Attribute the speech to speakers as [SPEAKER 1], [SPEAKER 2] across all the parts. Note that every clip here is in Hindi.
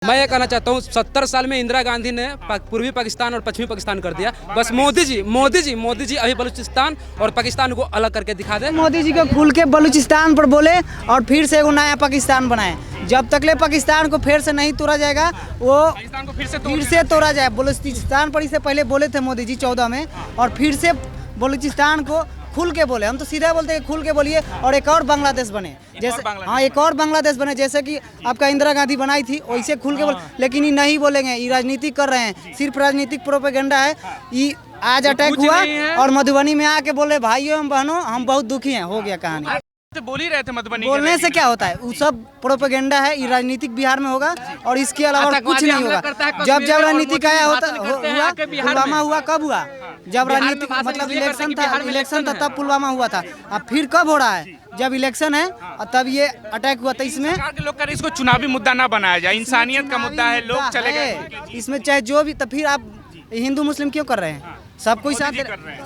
[SPEAKER 1] मैं ये कहना चाहता हूँ 70 साल में इंदिरा गांधी ने पूर्वी पाकिस्तान और पश्चिमी पाकिस्तान कर दिया। बस मोदी जी अभी बलूचिस्तान और पाकिस्तान को अलग करके दिखा दे।
[SPEAKER 2] मोदी जी को खुल के बलूचिस्तान पर बोले और फिर से वो नया पाकिस्तान बनाए। जब तक ले पाकिस्तान को फिर से नहीं तोड़ा जाएगा वो पाकिस्तान को फिर से तोड़ा जाए। बलूचिस्तान पर इससे पहले बोले थे मोदी जी 14 में और फिर से बलूचिस्तान को खुल के बोले। हम तो सीधा बोलते हैं खुल के बोलिए और एक और बांग्लादेश बने, जैसे हाँ एक और बांग्लादेश बने जैसे कि आपका इंदिरा गांधी बनाई थी वैसे खुल के बोले। लेकिन ये नहीं बोलेंगे, ये राजनीति कर रहे हैं, सिर्फ राजनीतिक प्रोपेगेंडा है। ये आज अटैक हुआ और मधुबनी में आके बोले भाइयों एवं बहनों हम बहुत दुखी हैं, हो गया कहानी।
[SPEAKER 3] तो बोल ही रहे थे मधुबनी,
[SPEAKER 2] बोलने से क्या होता है, वो सब प्रोपेगेंडा है। ये राजनीतिक बिहार में होगा और इसके अलावा कुछ नहीं होगा। जब राजनीतिक आया होता हुआ पुलवामा हुआ, कब हुआ? जब राजनीतिक मतलब इलेक्शन था तब पुलवामा हुआ था। अब फिर कब हो रहा है? जब इलेक्शन है और तब ये अटैक हुआ था। इसमें
[SPEAKER 3] लोग कह रहे इसको चुनावी मुद्दा ना बनाया जाए, इंसानियत का मुद्दा है, लोग चले गए
[SPEAKER 2] इसमें चाहे जो भी। तो फिर आप हिंदू मुस्लिम क्यों कर रहे हैं? सब कोई साथ,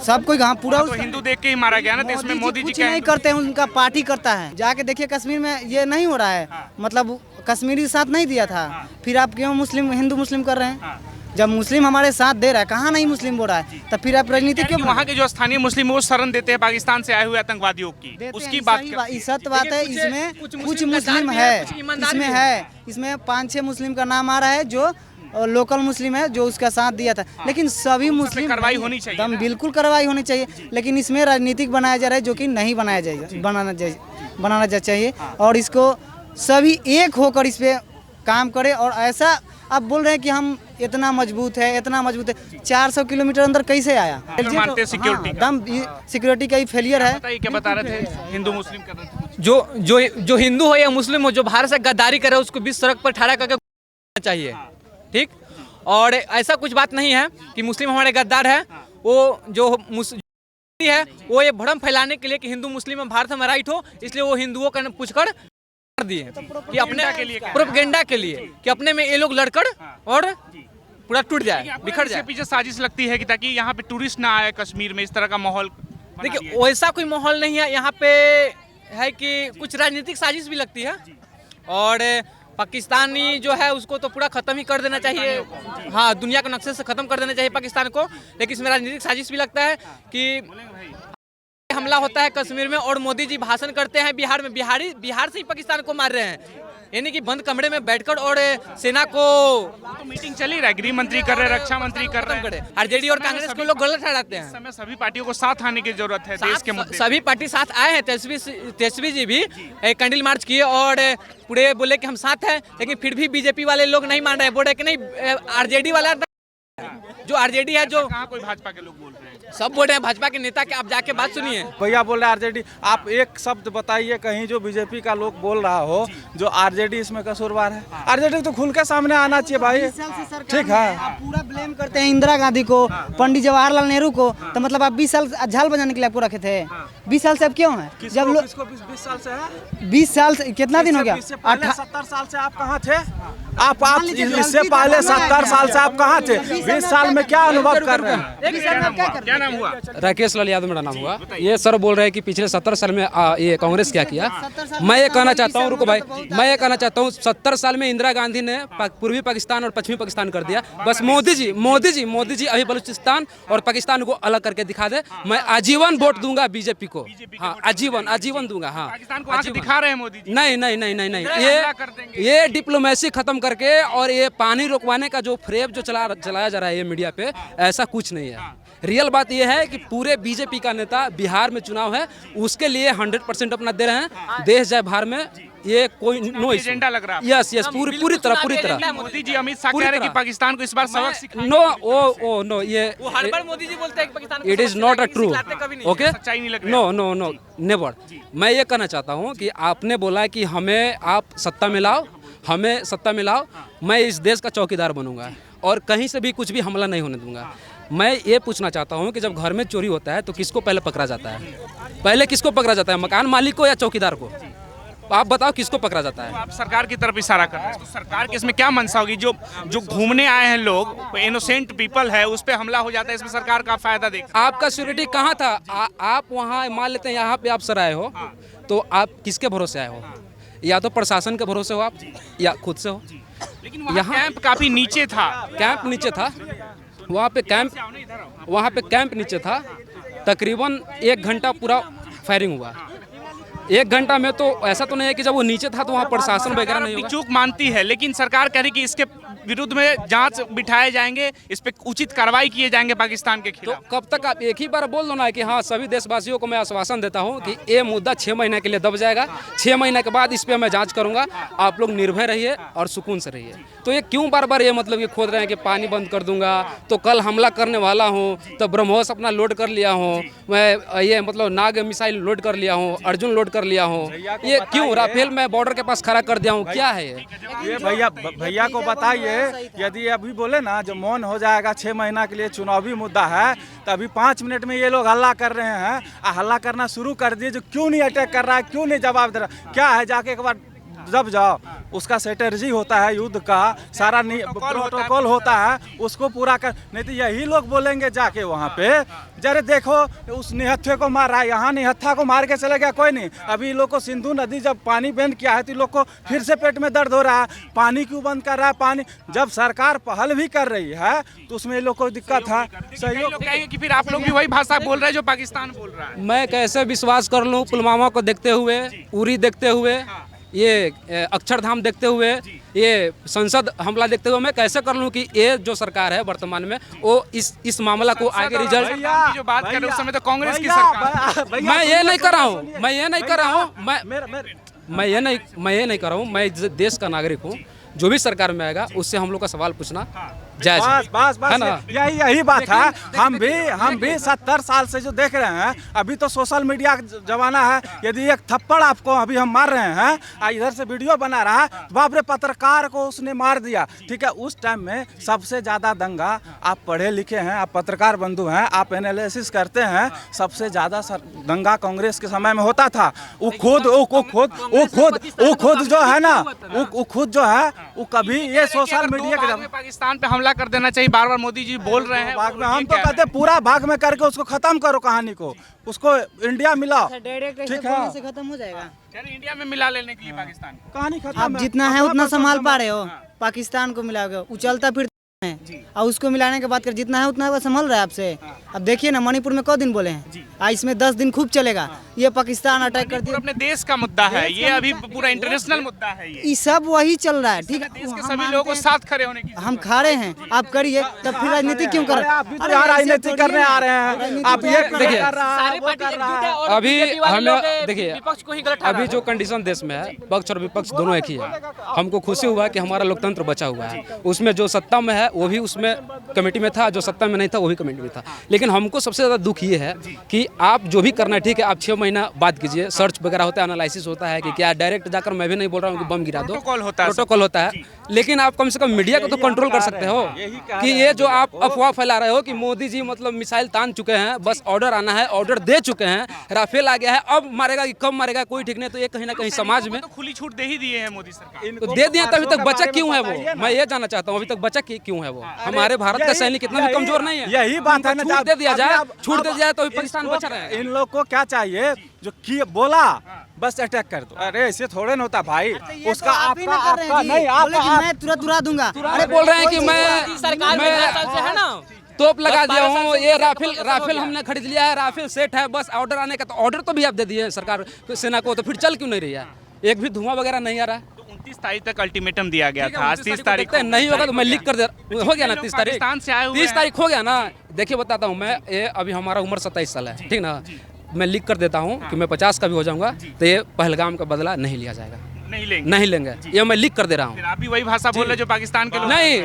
[SPEAKER 2] सब कोई हाँ पूरा
[SPEAKER 3] तो हिंदू देख के ही मारा गया ना। तो इसमें मोदी जी
[SPEAKER 2] कुछ नहीं करते हैं, उनका पार्टी करता है। जाके देखिए कश्मीर में ये नहीं हो रहा है, मतलब कश्मीरी साथ नहीं दिया था, फिर आप क्यों मुस्लिम हिंदू मुस्लिम कर रहे हैं? जब मुस्लिम हमारे साथ दे रहा है, कहाँ नहीं मुस्लिम बोल रहा है, तब फिर आप राजनीति क्यों?
[SPEAKER 3] वहाँ के जो स्थानीय मुस्लिम वो शरण देते हैं पाकिस्तान से आए हुए आतंकवादियों की, उसकी बात
[SPEAKER 2] सत्य बात है। इसमें कुछ मुस्लिम है, इसमें 5-6 मुस्लिम का नाम आ रहा है जो लोकल मुस्लिम है जो उसका साथ दिया था। लेकिन सभी मुस्लिम
[SPEAKER 3] कार्रवाई होनी चाहिए,
[SPEAKER 2] एकदम बिल्कुल कार्रवाई होनी चाहिए। लेकिन इसमें राजनीतिक बनाया जा रहा है जो कि नहीं बनाना चाहिए। और इसको सभी एक होकर इस पे काम करे। और ऐसा आप बोल रहे हैं कि हम इतना मजबूत है 400 किलोमीटर अंदर कैसे आया? सिक्योरिटी का ही फेलियर है।
[SPEAKER 3] क्या बता रहे थे? हिंदू मुस्लिम कर रहे थे।
[SPEAKER 1] जो हिंदू हो या मुस्लिम हो, जो भारत से गद्दारी करे उसको बीच सड़क पर ठहरा करके चाहिए, ठीक। और ऐसा कुछ बात नहीं है कि मुस्लिम हमारे गद्दार है। वो जो है वो ये भ्रम फैलाने के लिए कि हिंदू मुस्लिम में भारत में राइट हो, इसलिए वो हिंदुओं का पूछकर कर दिए कि अपने प्रोपेगेंडा के लिए कि अपने में ये लोग लड़कर और पूरा टूट जाए, बिखर जाए।
[SPEAKER 3] पीछे साजिश लगती है कि ताकि यहाँ पे टूरिस्ट ना आए कश्मीर में, इस तरह का माहौल।
[SPEAKER 1] देखिए वैसा कोई माहौल नहीं है यहाँ पे, है कि कुछ राजनीतिक साजिश भी लगती है। और पाकिस्तानी जो है उसको तो पूरा खत्म ही कर देना चाहिए, हाँ दुनिया के नक्शे से खत्म कर देना चाहिए पाकिस्तान को। लेकिन इसमें राजनीतिक साजिश भी लगता है कि हमला होता है कश्मीर में और मोदी जी भाषण करते हैं बिहार में, बिहार से ही पाकिस्तान को मार रहे हैं, यानी कि बंद कमरे में बैठकर। और सेना को
[SPEAKER 3] तो मीटिंग चल ही रहा है, गृह मंत्री कर रहे हैं, रक्षा मंत्री कर रहे हैं।
[SPEAKER 1] आरजेडी और कांग्रेस को लोग गलत ठहराते हैं।
[SPEAKER 3] इस समय सभी पार्टियों को साथ आने की जरूरत है देश के मुद्दे।
[SPEAKER 1] सभी पार्टी साथ आए हैं। तेजस्वी जी भी कैंडल मार्च किए और पूरे बोले कि हम साथ हैं। लेकिन फिर भी बीजेपी वाले लोग नहीं मान रहे, बोल रहे कि नहीं आरजेडी वाला जो आरजेडी है, जो
[SPEAKER 3] कहाँ कोई भाजपा के लोग बोल रहे हैं,
[SPEAKER 1] सब बोल रहे हैं भाजपा के नेता के। आप जाके बात सुनिए।
[SPEAKER 4] भैया बोल रहे हैं आरजेडी। आप एक शब्द बताइए कहीं जो बीजेपी का लोग बोल रहा हो जो आरजेडी इसमें कसूरवार है। आरजेडी तो खुल के सामने आना चाहिए भाई, ठीक है।
[SPEAKER 2] आप पूरा ब्लेम करते हैं इंदिरा गांधी को, पंडित जवाहरलाल नेहरू को। तो मतलब आप 20 साल झाल बजाने के लिए आपको रखे थे? 20 साल से अब क्यों है? जब लोग
[SPEAKER 4] 20 साल से है,
[SPEAKER 2] 20 साल से कितना दिन हो गया?
[SPEAKER 4] 70 साल से आप कहाँ थे? आप इससे पहले 70 साल से आप कहाँ थे? 20 साल में क्या अनुभव कर रहे हैं?
[SPEAKER 3] क्या नाम हुआ?
[SPEAKER 1] राकेश लाल यादव मेरा नाम हुआ। ये सर बोल रहे हैं कि पिछले 70 साल में ये कांग्रेस क्या किया। मैं ये कहना चाहता हूँ, रुको भाई, मैं ये कहना चाहता हूँ 70 साल में इंदिरा गांधी ने पूर्वी पाकिस्तान और पश्चिमी पाकिस्तान कर दिया। बस मोदी जी अभी बलूचिस्तान और पाकिस्तान को अलग करके दिखा दे। मैं आजीवन वोट दूंगा बीजेपी को, हाँ आजीवन दूंगा। हाँ
[SPEAKER 3] पाकिस्तान को आगे दिखा रहे हैं मोदी जी।
[SPEAKER 1] नहीं, ये डिप्लोमेसी खत्म करके और ये पानी रोकवाने का जो फ्रेब जो चलाया जा रहा है ये मीडिया पे, ऐसा कुछ नहीं है। रियल बात ये है कि पूरे बीजेपी का नेता, बिहार में चुनाव है उसके लिए 100% अपना दे रहे हैं। देश जाए बाहर में, ये कोई नो
[SPEAKER 3] एजेंडा लग रहा है।
[SPEAKER 1] यस पूरी तरह।
[SPEAKER 3] मोदी जी अमित शाह कह रहे हैं कि पाकिस्तान को इस बार सबक सिखाएंगे।
[SPEAKER 1] नो ये
[SPEAKER 3] हर बार मोदी जी बोलते हैं कि पाकिस्तान को
[SPEAKER 1] it is not a true, okay,
[SPEAKER 3] सच्चाई नहीं लग रही है।
[SPEAKER 1] No never. मैं ये कहना चाहता हूँ कि आपने बोला कि हमें आप सत्ता में लाओ, मैं इस देश का चौकीदार बनूंगा और कहीं से भी कुछ भी हमला नहीं होने दूंगा। मैं ये पूछना चाहता हूँ कि जब घर में चोरी होता है तो किसको पहले पकड़ा जाता है? मकान मालिक को या चौकीदार को? आप बताओ किसको पकड़ा जाता है?
[SPEAKER 3] आप सरकार की तरफ इशारा कर रहे हैं, तो सरकार की इसमें क्या मंशा होगी? जो घूमने आए हैं लोग, इनोसेंट पीपल है, उस पे हमला हो जाता है, इसमें सरकार का फायदा देख।
[SPEAKER 1] आपका सिक्योरिटी कहाँ था? आप वहाँ मान लेते हैं यहाँ पे आप सर आए हो, तो आप किसके भरोसे आए हो? या तो प्रशासन के भरोसे हो आप या खुद से हो।
[SPEAKER 3] लेकिन वहाँ कैंप काफी नीचे था।
[SPEAKER 5] कैंप नीचे था, वहाँ पे कैंप नीचे था। तकरीबन 1 घंटा पूरा फायरिंग हुआ। 1 घंटा में तो ऐसा तो नहीं है कि जब वो नीचे था तो वहाँ प्रशासन वगैरह नहीं होगा।
[SPEAKER 3] चूक मानती है, लेकिन सरकार कह रही कि इसके विरुद्ध में जांच बिठाए जाएंगे, इस पे उचित कार्रवाई किए जाएंगे पाकिस्तान के
[SPEAKER 5] तो
[SPEAKER 3] खिलाफ।
[SPEAKER 5] कब तक आप एक ही बार बोल दो ना कि हाँ, सभी देशवासियों को मैं आश्वासन देता हूँ कि ये मुद्दा 6 महीने के लिए दब जाएगा। 6 महीने के बाद इस पे मैं जांच करूंगा, आप लोग निर्भय रहिए और सुकून से रहिए। तो ये क्यों बार बार ये मतलब ये खोद रहे हैं कि पानी बंद कर दूंगा तो कल हमला करने वाला हूँ, तो ब्रह्मोस अपना लोड कर लिया हूँ, मैं ये मतलब नाग मिसाइल लोड कर लिया हूँ, अर्जुन लोड कर लिया हूँ, ये क्यों? राफेल मैं बॉर्डर के पास खड़ा कर दिया हूँ, क्या है
[SPEAKER 4] ये भैया को बताइए, यदि अभी बोले ना जो मौन हो जाएगा 6 महीना के लिए चुनावी मुद्दा है, तो अभी 5 मिनट में ये लोग हल्ला कर रहे हैं, हल्ला करना शुरू कर दिए। जो क्यों नहीं अटैक कर रहा है, क्यों नहीं जवाब दे रहा, क्या है? जाके एक बार जब जाओ, उसका स्ट्रेटजी होता है युद्ध का, सारा प्रोटोकॉल होता है, उसको पूरा कर। नहीं तो यही लोग बोलेंगे जाके वहाँ पे, जरे देखो उस निहत्थे को मार रहा है, यहाँ निहत्था को मार के चले गया कोई नहीं। अभी लोग को सिंधु नदी जब पानी बंद किया है तो लोग को फिर से पेट में दर्द हो रहा है, पानी क्यों बंद कर रहा है? पानी जब सरकार पहल भी कर रही है तो उसमें लोग को दिक्कत है।
[SPEAKER 3] सहयोग लोग कहेंगे कि फिर आप लोग भी वही भाषा बोल रहे हैं जो पाकिस्तान बोल रहा है।
[SPEAKER 5] मैं कैसे विश्वास कर लूँ? पुलवामा को देखते हुए, उरी देखते हुए, ये अक्षरधाम देखते हुए, ये संसद हमला देखते हुए मैं कैसे कर लूं कि ये जो सरकार है वर्तमान में वो इस मामला को आगे रिजल्ट
[SPEAKER 3] की जो बात कर रहे हैं उस समय तो कांग्रेस की सरकार।
[SPEAKER 5] मैं ये नहीं कर रहा हूँ, मैं ये नहीं कर रहा हूँ, मैं ये नहीं कर रहा हूँ। मैं देश का नागरिक हूँ, जो भी सरकार में आएगा उससे हम लोग का सवाल पूछना जायज है ना?
[SPEAKER 4] यही बात है। हम भी 70 साल से जो देख रहे हैं, अभी तो सोशल मीडिया का जमाना है। यदि एक थप्पड़ आपको अभी हम मार रहे हैं, इधर से वीडियो बना रहा है, बाप रे पत्रकार को उसने मार दिया, ठीक है। उस टाइम में सबसे ज्यादा दंगा, आप पढ़े लिखे हैं, आप पत्रकार बंधु हैं, आप एनालिसिस करते हैं, सबसे ज्यादा दंगा कांग्रेस के समय में होता था। वो खुद जो है ना, वो खुद जो है वो कभी ये सोशल मीडिया के
[SPEAKER 3] पाकिस्तान पे हमला कर देना चाहिए, बार बार मोदी जी बोल रहे हैं।
[SPEAKER 4] भाग में हम तो कहते पूरा भाग में करके उसको खत्म करो, कहानी को, उसको इंडिया मिलाओ, ठीक है,
[SPEAKER 2] से खत्म हो जाएगा।
[SPEAKER 3] इंडिया में मिला लेने के लिए पाकिस्तान को
[SPEAKER 4] कहानी खत्म।
[SPEAKER 2] आप जितना है उतना संभाल पा रहे हो, पाकिस्तान को मिलाओगे, उछलता फिर और उसको मिलाने के बाद कर जितना है उतना संभल रहा है आपसे। अब देखिए ना, मणिपुर में कौ दिन बोले हैं, इसमें 10 दिन खूब चलेगा। ये पाकिस्तान अटैक कर दिया,
[SPEAKER 3] अपने देश का मुद्दा है ये, अभी पूरा इंटरनेशनल मुद्दा है ये
[SPEAKER 2] सब वही चल रहा है, ठीक है।
[SPEAKER 3] देश के सभी लोगों को साथ खड़े होने की
[SPEAKER 2] हम खड़े हैं, आप करिए, तब फिर राजनीति क्यों कर रहे हैं?
[SPEAKER 4] राजनीति करने आ रहे हैं आप, ये
[SPEAKER 5] देखिए
[SPEAKER 1] अभी
[SPEAKER 5] हमें देखिए अभी जो कंडीशन देश में है, पक्ष और विपक्ष दोनों एक ही है। हमको खुशी हुआ कि हमारा लोकतंत्र बचा हुआ है, उसमें जो सत्ता में है वो भी उसमें कमेटी में था, जो सत्ता में नहीं था वो भी कमेटी में था। लेकिन हमको सबसे ज़्यादा दुख ये है कि आप जो भी करना है, ठीक है, आप 6 महीना बाद कीजिए, सर्च वगैरह होता है, एनालिसिस होता है कि क्या डायरेक्ट जाकर, मैं भी नहीं बोल रहा हूँ कि बम गिरा दो, प्रोटोकॉल होता है, लेकिन आप कम से कम मीडिया को तो कंट्रोल कर सकते हो कि ये जो आप अफवाह फैला रहे हो कि मोदी जी मतलब मिसाइल तान चुके हैं, बस ऑर्डर आना है, ऑर्डर दे चुके हैं, राफेल आ गया है, अब मारेगा कि कब मारेगा कोई ठीक नहीं। तो ये कहीं ना कहीं समाज में
[SPEAKER 3] खुली छूट दे ही दिए हैं मोदी सरकार,
[SPEAKER 5] तो दे दिया, तभी तक बचा क्यों है वो? मैं ये जानना चाहता हूँ, अभी तक बचा क्यों है वो? हमारे भारत का सैनिक इतना भी कमजोर नहीं है।
[SPEAKER 4] यही बात है ना,
[SPEAKER 5] छूट दे दिया जाए, छूट दे दिया जाए तो पाकिस्तान बचा रहे।
[SPEAKER 4] इन लोग को क्या चाहिए, जो बोला बस अटैक कर दो। अरे ऐसे थोड़े न होता भाई, उसका आपका नहीं,
[SPEAKER 2] मैं तुरंत उड़ा दूंगा।
[SPEAKER 5] अरे बोल रहे हैं कि मैं
[SPEAKER 1] सरकार में है ना,
[SPEAKER 5] तोप लगा दिया हूँ, ये राफेल हमने खरीद लिया है, राफेल सेट है, बस ऑर्डर आने का। तो ऑर्डर तो भी आप दे दिए सरकार सेना को, तो फिर चल क्यों नहीं रही है? एक भी धुआं वगैरह नहीं आ रहा है।
[SPEAKER 3] 29 तारीख तक अल्टीमेटम दिया गया था, आज 30 तारीख को
[SPEAKER 5] नहीं होगा तो मैं लिख कर दे, हो गया ना 30 तारीख,
[SPEAKER 3] पाकिस्तान से आए हुए
[SPEAKER 5] 30 तारीख हो गया ना। देखिए बताता हूँ मैं, ये अभी हमारा उम्र 27 साल है, ठीक ना, मैं लिख कर देता हूँ कि मैं 50 का भी हो जाऊंगा तो ये पहलगाम का बदला नहीं लिया जाएगा, नहीं लेंगे, ये मैं लिख कर दे रहा हूँ।
[SPEAKER 3] आप भी वही भाषा बोल रहे जो पाकिस्तान के लोग
[SPEAKER 5] नहीं,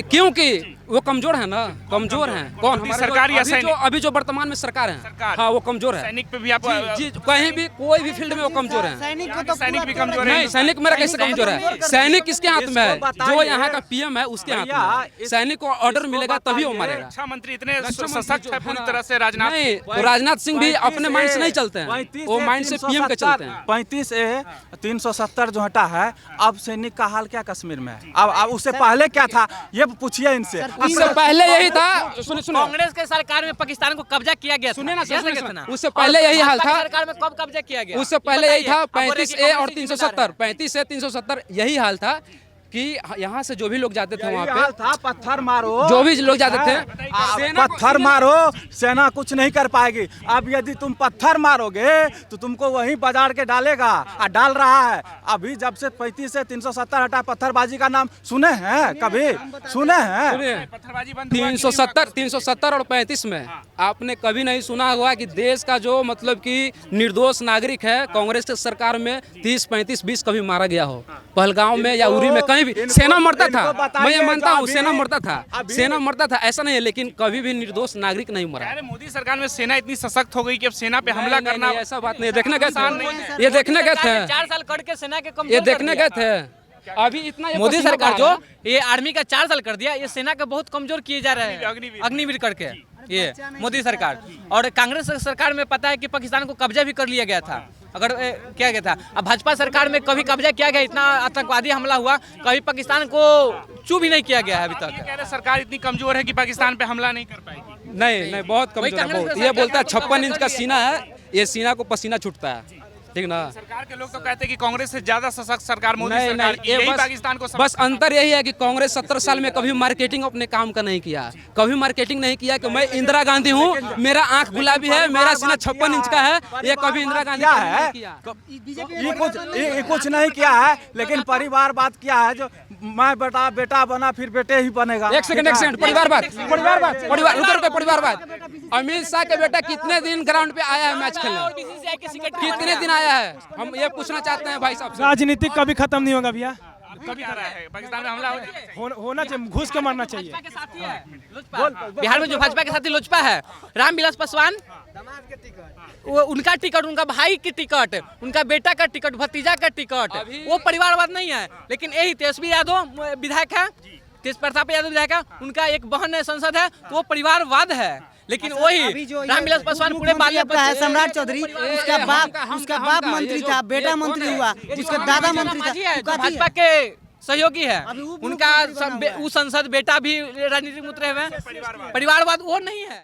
[SPEAKER 5] क्योंकि वो कमजोर है ना, कमजोर है। कौन? हमारी
[SPEAKER 3] सरकार या
[SPEAKER 5] अभी जो वर्तमान में सरकार है, हाँ वो कमजोर है।
[SPEAKER 3] सैनिक पे भी आप
[SPEAKER 5] कहीं भी कोई भी फील्ड में वो कमजोर है।
[SPEAKER 3] सैनिक भी कमजोर है।
[SPEAKER 5] नहीं, सैनिक मेरा कैसे कमजोर है? सैनिक किसके हाथ में है? जो यहाँ का पीएम है उसके हाथ में है। सैनिक को ऑर्डर मिलेगा तभी वो मारेगा।
[SPEAKER 3] रक्षा मंत्री इतने सशक्त है पूरी तरह से, राजनाथ
[SPEAKER 5] नहीं, तो राजनाथ सिंह भी अपने माइंड से नहीं चलते हैं, वो माइंड से पीएम के चलते हैं।
[SPEAKER 4] 35A 370 जो हटा है, अब सैनिक का हाल क्या कश्मीर में है? अब उससे पहले क्या था ये पूछिए इनसे।
[SPEAKER 5] उससे पहले यही था, सुनिए
[SPEAKER 1] कांग्रेस के सरकार में पाकिस्तान को कब्जा किया गया।
[SPEAKER 5] सुनिए ना, उससे पहले यही हाल था,
[SPEAKER 1] सरकार में कब कब्जा किया गया?
[SPEAKER 5] उससे पहले यही था 35A और 370, 35A 370 यही हाल था कि यहाँ से जो भी लोग जाते थे वहाँ
[SPEAKER 4] यही हाल
[SPEAKER 5] पे,
[SPEAKER 4] था, पत्थर मारो,
[SPEAKER 5] जो भी लोग जाते थे,
[SPEAKER 4] पत्थर मारो, सेना कुछ नहीं कर पाएगी। अब यदि तुम पत्थर मारोगे तो तुमको वहीं बाजार के डालेगा, और डाल रहा है। अभी जब से 35 से 370 हटा, पत्थरबाजी का नाम सुने हैं कभी? सुने हैं?
[SPEAKER 5] सुनिए,
[SPEAKER 3] पत्थरबाजी बंद हुआ कि नहीं?
[SPEAKER 5] 370 और 35 में आपने कभी नहीं सुना हुआ कि देश का जो मतलब कि निर्दोष नागरिक है कांग्रेस की सरकार में 30, 35, 20 कभी मारा गया हो? पहलगांव में या उरी में कहीं भी सेना मरता था, मैं ये मानता हूँ, सेना मरता था, सेना मरता था, ऐसा नहीं है, लेकिन कभी भी निर्दोष नागरिक नहीं मरा।
[SPEAKER 3] अरे मोदी सरकार में सेना इतनी सशक्त हो गई कि अब सेना पे हमला
[SPEAKER 5] नहीं,
[SPEAKER 3] करना
[SPEAKER 5] नहीं, ऐसा बात नहीं, देखने गए थे, ये देखने गए थे,
[SPEAKER 1] 4 साल कट के सेना के
[SPEAKER 5] ये
[SPEAKER 1] कमजोर कर
[SPEAKER 5] देखने
[SPEAKER 1] दिया।
[SPEAKER 5] गए थे। अभी इतना ये
[SPEAKER 1] मोदी
[SPEAKER 5] पसीना
[SPEAKER 1] सरकार
[SPEAKER 5] बहा
[SPEAKER 1] जो
[SPEAKER 5] रहा है।
[SPEAKER 1] ये आर्मी का 4 साल कर दिया, ये सेना का बहुत कमजोर किए जा रहे हैं अग्निवीर करके, ये मोदी सरकार। और कांग्रेस सरकार में पता है कि पाकिस्तान को कब्जा भी कर लिया गया था, अगर किया गया था। अब भाजपा सरकार में कभी कब्जा किया गया, इतना आतंकवादी हमला हुआ, कभी पाकिस्तान को चू भी नहीं किया गया है अभी
[SPEAKER 3] ये
[SPEAKER 1] तक।
[SPEAKER 3] कह रहे सरकार इतनी कमजोर है कि पाकिस्तान पे हमला नहीं कर पाएगी।
[SPEAKER 5] नहीं नहीं, बहुत कमजोर है, बहुत। ये बोलता है 56 इंच का सीना है, ये सीना को पसीना छूटता है, ठीक ना।
[SPEAKER 3] सरकार के लोग तो कहते हैं कि कांग्रेस से ज्यादा सशक्त सरकार मोदी
[SPEAKER 5] नहीं
[SPEAKER 3] सरकार,
[SPEAKER 5] नहीं,
[SPEAKER 3] यही
[SPEAKER 5] ये
[SPEAKER 3] पाकिस्तान को
[SPEAKER 5] बस अंतर यही है कि कांग्रेस 70 साल में कभी मार्केटिंग अपने काम का नहीं किया, कभी मार्केटिंग नहीं किया कि मैं इंदिरा गांधी हूँ, मेरा आंख गुलाबी है, मेरा सीना 56 इंच का है, ये कभी इंदिरा गांधी
[SPEAKER 4] क्या
[SPEAKER 5] ने
[SPEAKER 4] है?
[SPEAKER 5] नहीं किया।
[SPEAKER 4] ये कुछ नहीं किया है, लेकिन परिवार बात किया है, जो मैं बेटा बना फिर बेटे ही बनेगा।
[SPEAKER 5] एक सेकंड, परिवार रुको, परिवार बात। अमित शाह के बेटा कितने दिन ग्राउंड पे आया है मैच खेलने? कितने दिन आया है? हम ये पूछना चाहते हैं भाई साहब से।
[SPEAKER 6] राजनीतिक कभी खत्म नहीं होगा भैया,
[SPEAKER 3] कभी आ रहा है पाकिस्तान में हमला हो जाए।
[SPEAKER 6] होना चाहिए, घुस के मारना चाहिए।
[SPEAKER 1] बिहार में जो भाजपा के साथी लोजपा है, रामविलास पासवान, वो उनका टिकट, उनका भाई की टिकट, उनका बेटा का टिकट, भतीजा का टिकट, वो परिवारवाद नहीं है। लेकिन यही तेजस्वी यादव विधायक है, तेज प्रताप यादव विधायक है, उनका एक बहन है संसद है, तो वो परिवारवाद है। लेकिन वही रामविलास पासवान पूरे बाल
[SPEAKER 2] है सम्राट चौधरी, उसका बाप मंत्री था, बेटा मंत्री हुआ, उसका दादा मंत्री था,
[SPEAKER 1] भाजपा के सहयोगी है, उनका वो संसद बेटा भी राजनीतिक में उतरे हुए हैं। परिवारवाद वो नहीं है।